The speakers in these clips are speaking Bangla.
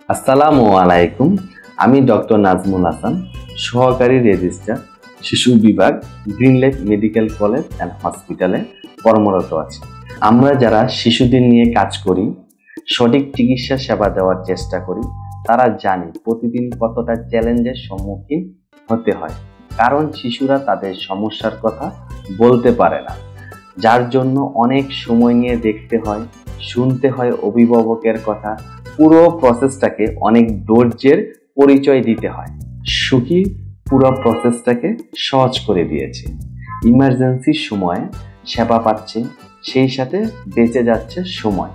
আসসালামু আলাইকুম। আমি ডক্টর নাজমুল হাসান, সহকারী রেজিস্ট্রার, শিশু বিভাগ, green life medical college and হসপিটালে কর্মরত আছি। আমরা যারা শিশুদের নিয়ে কাজ করি, সঠিক চিকিৎসা সেবা দেওয়ার চেষ্টা করি, তারা জানি প্রতিদিন কতটা চ্যালেঞ্জের সম্মুখীন হতে হয়। কারণ শিশুরা তাদের সমস্যার কথা বলতে পারে না, যার জন্য অনেক সময় নিয়ে দেখতে হয়, শুনতে হয় অভিভাবকের কথা। পুরো প্রসেসটাকে অনেক ধৈর্যের পরিচয় দিতে হয়। সুখী পুরো প্রসেসটাকে সহজ করে দিয়েছে। ইমার্জেন্সির সময় সেবা পাচ্ছে, সেই সাথে বেঁচে যাচ্ছে সময়,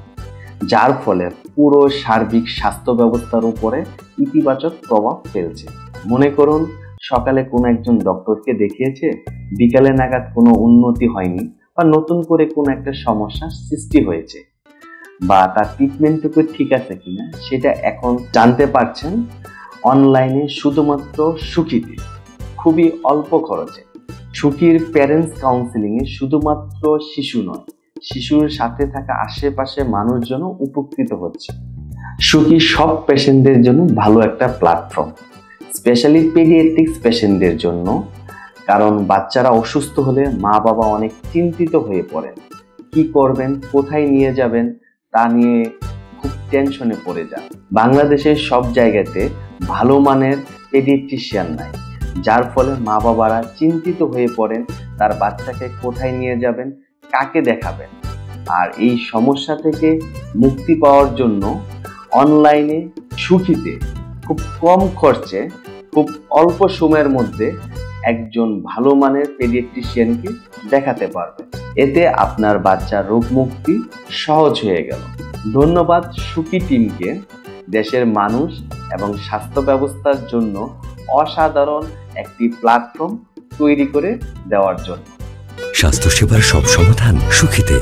যার ফলে পুরো সার্বিক স্বাস্থ্য ব্যবস্থার উপরে ইতিবাচক প্রভাব ফেলছে। মনে করুন সকালে কোনো একজন ডক্টরকে দেখিয়েছে, বিকালে নাগাদ কোনো উন্নতি হয়নি বা নতুন করে কোনো একটা সমস্যার সৃষ্টি হয়েছে, বা তার ট্রিটমেন্টটুকু ঠিক আছে কিনা সেটা এখন জানতে পারছেন অনলাইনে শুধুমাত্র সুখীতে, খুবই অল্প খরচে। সুখীর প্যারেন্টস কাউন্সিলিংয়ে শুধুমাত্র শিশু নয়, শিশুর সাথে থাকা আশেপাশে মানুষজন উপকৃত হচ্ছে। সুখী সব পেশেন্টদের জন্য ভালো একটা প্ল্যাটফর্ম, স্পেশালি পেডিয়াট্রিক্স পেশেন্টদের জন্য। কারণ বাচ্চারা অসুস্থ হলে মা বাবা অনেক চিন্তিত হয়ে পড়েন, কি করবেন, কোথায় নিয়ে যাবেন তা নিয়ে খুব টেনশনে পড়ে যান। বাংলাদেশের সব জায়গাতে ভালো মানের পেডিয়াট্রিশিয়ান নাই, যার ফলে মা বাবারা চিন্তিত হয়ে পড়েন তার বাচ্চাকে কোথায় নিয়ে যাবেন, কাকে দেখাবেন। আর এই সমস্যা থেকে মুক্তি পাওয়ার জন্য অনলাইনে সুখীতে খুব কম খরচে, খুব অল্প সময়ের মধ্যে একজন ভালো মানের পেডিয়াট্রিশিয়ানকে দেখাতে পারবেন। এতে আপনার বাচ্চার রোগ মুক্তি সহজ হয়ে গেল। ধন্যবাদ সুখী টিমকে দেশের মানুষ এবং স্বাস্থ্য ব্যবস্থার জন্য অসাধারণ একটি প্ল্যাটফর্ম তৈরি করে দেওয়ার জন্য। স্বাস্থ্যসেবার সব সমাধান সুখীতে।